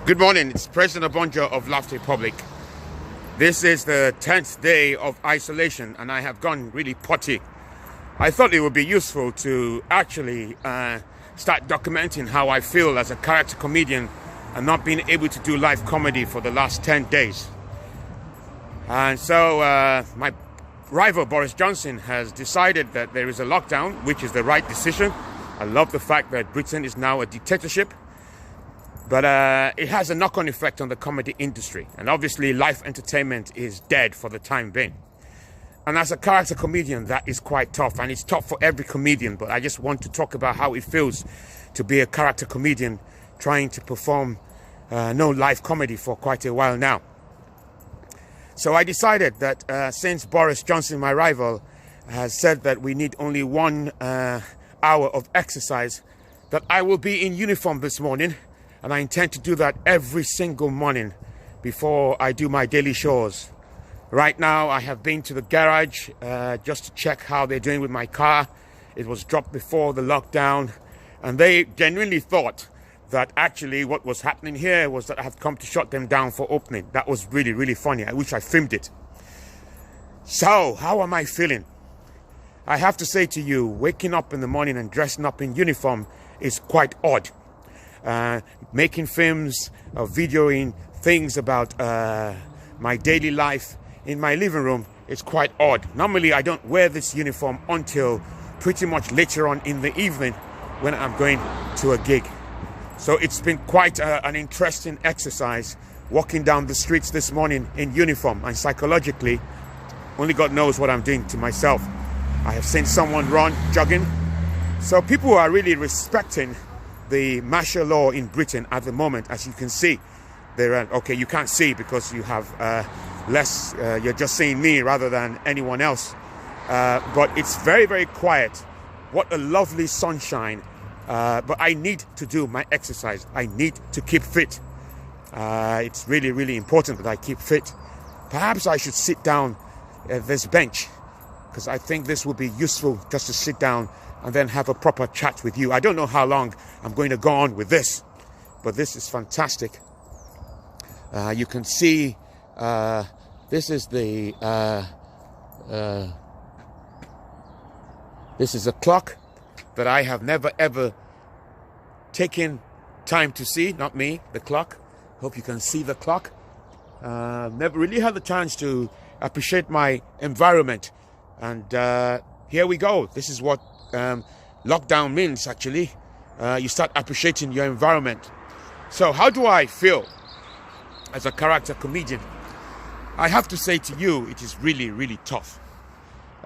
Good morning, it's President Obonjo of Laughter Republic. This is the 10th day of isolation and I have gone really potty. I thought it would be useful to actually start documenting how I feel as a character comedian and not being able to do live comedy for the last 10 days. And so my rival Boris Johnson has decided that there is a lockdown, which is the right decision. I love the fact that Britain is now a dictatorship. But it has a knock-on effect on the comedy industry. And obviously, live entertainment is dead for the time being. And as a character comedian, that is quite tough. And it's tough for every comedian. But I just want to talk about how it feels to be a character comedian trying to perform no live comedy for quite a while now. So I decided that since Boris Johnson, my rival, has said that we need only 1 hour of exercise, that I will be in uniform this morning. And I intend to do that every single morning before I do my daily chores. Right now, I have been to the garage just to check how they're doing with my car. It was dropped before the lockdown. And they genuinely thought that actually what was happening here was that I had come to shut them down for opening. That was really, really funny. I wish I filmed it. So, how am I feeling? I have to say to you, waking up in the morning and dressing up in uniform is quite odd. Making films, videoing things about my daily life in my living room is quite odd. Normally, I don't wear this uniform until pretty much later on in the evening when I'm going to a gig. So it's been quite an interesting exercise walking down the streets this morning in uniform, and psychologically, only God knows what I'm doing to myself. I have seen someone run, jogging. So people are really respecting the martial law in Britain at the moment. As you can see, there are, okay, you can't see because you have less, you're just seeing me rather than anyone else. But it's very, very quiet. What a lovely sunshine. But I need to do my exercise. I need to keep fit. It's really, really important that I keep fit. Perhaps I should sit down at this bench because I think this would be useful just to sit down and then have a proper chat with you. I don't know how long I'm going to go on with this, but this is fantastic. You can see this is the this is a clock that I have never ever taken time to see. Not me, the clock. Hope you can see the clock. Never really had the chance to appreciate my environment, and here we go. This is what lockdown means, actually. You start appreciating your environment. So how do I feel as a character comedian? I have to say to you, it is really, really tough.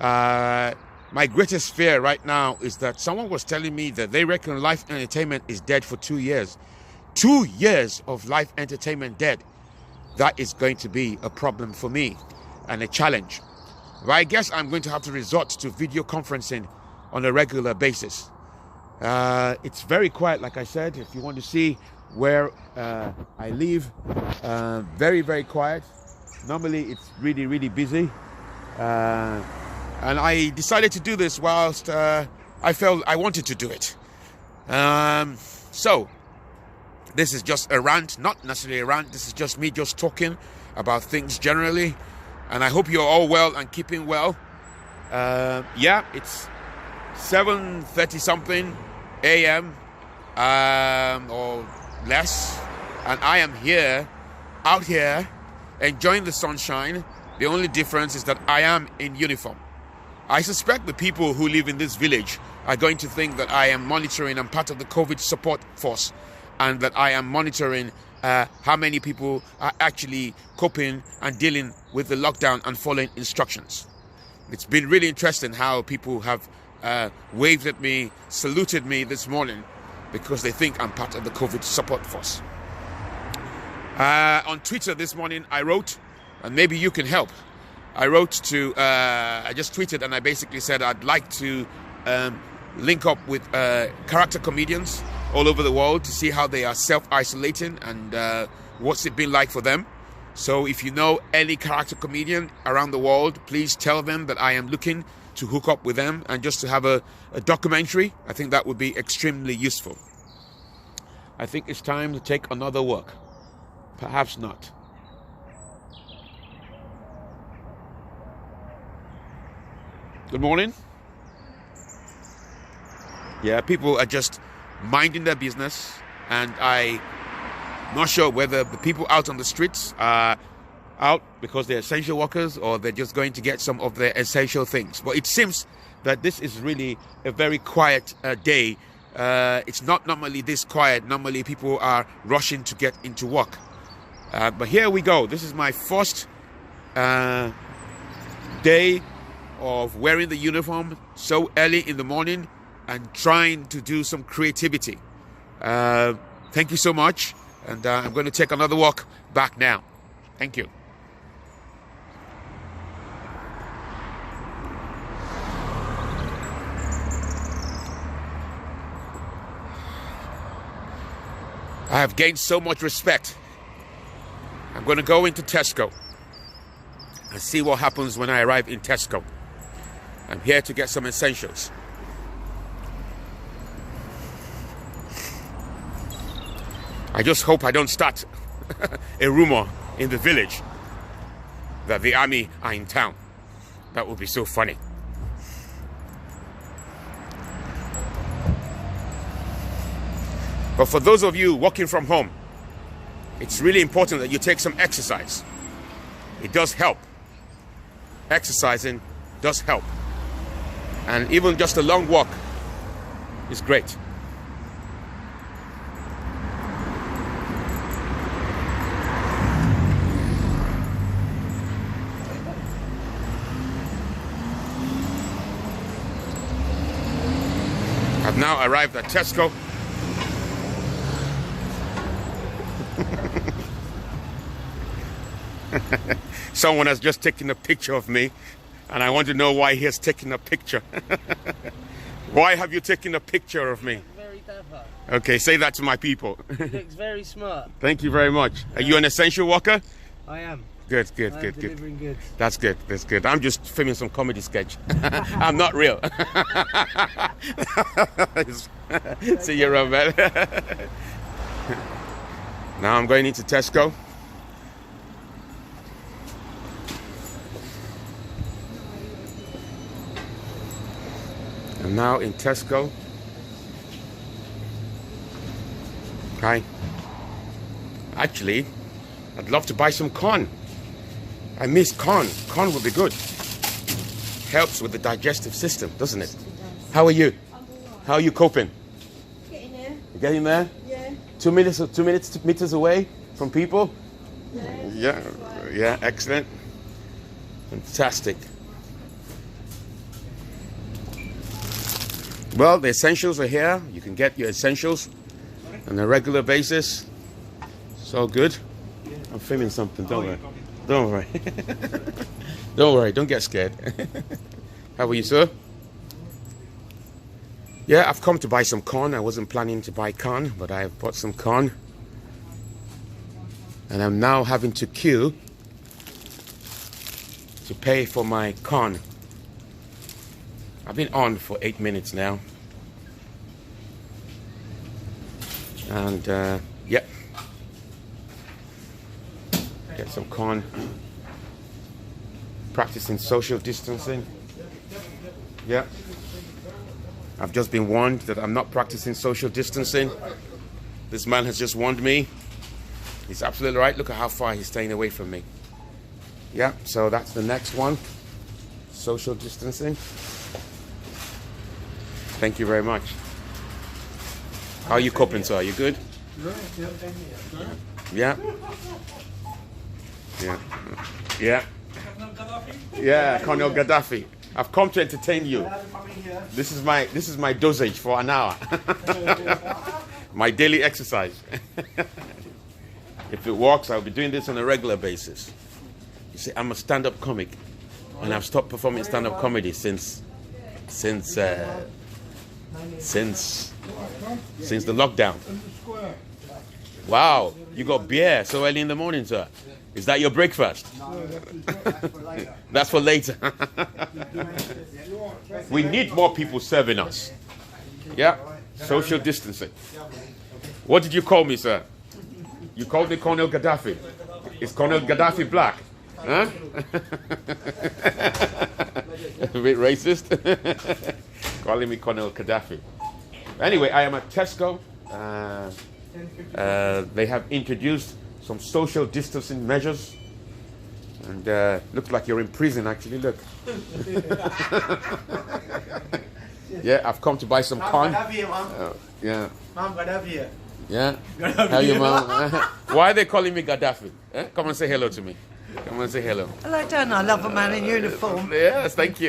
My greatest fear right now is that someone was telling me that they reckon live entertainment is dead for 2 years. 2 years of live entertainment dead. That is going to be a problem for me and a challenge. But I guess I'm going to have to resort to video conferencing on a regular basis. It's very quiet, like I said. If you want to see where I live, very, very quiet. Normally it's really, really busy. And I decided to do this whilst I felt I wanted to do it. So this is just a rant, not necessarily a rant. This is just me just talking about things generally. And I hope you're all well and keeping well. Yeah, it's 7:30 something a.m. Or less, and I am here, out here, enjoying the sunshine. The only difference is that I am in uniform. I suspect the people who live in this village are going to think that I am monitoring and part of the COVID support force, and that I am monitoring how many people are actually coping and dealing with the lockdown and following instructions. It's been really interesting how people have waved at me, saluted me this morning because they think I'm part of the COVID support force. On Twitter this morning, I wrote, and maybe you can help. I wrote to, I just tweeted and I basically said I'd like to link up with character comedians all over the world to see how they are self-isolating and what's it been like for them. So if you know any character comedian around the world, please tell them that I am looking to hook up with them and just to have a documentary. I think that would be extremely useful. I think it's time to take another walk. Perhaps not. Good morning. Yeah, people are just minding their business, and I'm not sure whether the people out on the streets are out because they're essential workers or they're just going to get some of their essential things. But it seems that this is really a very quiet day. It's not normally this quiet. Normally people are rushing to get into work. But here we go. This is my first day of wearing the uniform so early in the morning and trying to do some creativity. Thank you so much. And I'm going to take another walk back now. Thank you. I have gained so much respect. I'm going to go into Tesco and see what happens when I arrive in Tesco. I'm here to get some essentials. I just hope I don't start a rumor in the village that the army are in town. That would be so funny. But for those of you working from home, it's really important that you take some exercise. It does help. Exercising does help. And even just a long walk is great. I've now arrived at Tesco. Someone has just taken a picture of me, and I want to know why he has taken a picture. Why have you taken a picture of me? Very dapper. Okay, say that to my people. He looks very smart. Thank you very much. Are you an essential worker? I am. Good. Delivering goods. That's good. I'm just filming some comedy sketch. I'm not real. See you around, man. Now I'm going into Tesco. I'm now in Tesco. Hi. Actually, I'd love to buy some corn. I miss corn. Corn would be good. Helps with the digestive system, doesn't it? How are you? How are you coping? Getting there. You getting there? Yeah. 2 meters away from people? Yeah. Yeah, excellent. Fantastic. Well, the essentials are here. You can get your essentials on a regular basis. So good. I'm filming something, don't worry. Don't worry. Don't worry, don't get scared. How are you, sir? Yeah, I've come to buy some corn. I wasn't planning to buy corn, but I've bought some corn. And I'm now having to queue to pay for my corn. I've been on for 8 minutes now. And, yep. Get some corn. Practicing social distancing. Yep. I've just been warned that I'm not practicing social distancing. This man has just warned me. He's absolutely right. Look at how far he's staying away from me. Yeah, so that's the next one. Social distancing. Thank you very much. How are you coping, sir? Are you good? Yeah. Yeah. Yeah. Yeah, Colonel Gaddafi. I've come to entertain you. This is my dosage for an hour. My daily exercise. If it works, I'll be doing this on a regular basis. You see, I'm a stand-up comic, and I've stopped performing stand-up comedy since the lockdown. Wow, you got beer so early in the morning, sir. Is that your breakfast? That's for later. We need more people serving us. Yeah, social distancing. What did you call me, sir? You called me Colonel Gaddafi. Is Colonel Gaddafi black? Huh? A bit racist. Calling me Colonel Gaddafi. Anyway, I am at Tesco. They have introduced some social distancing measures. And looks like you're in prison, actually. Look. Yeah, I've come to buy some corn. Yeah. Mom, Gaddafi here. Yeah. How you, mom? Why are they calling me Gaddafi? Come and say hello to me. Come and say hello. Hello, Dan. I love a man in uniform. Yes, thank you.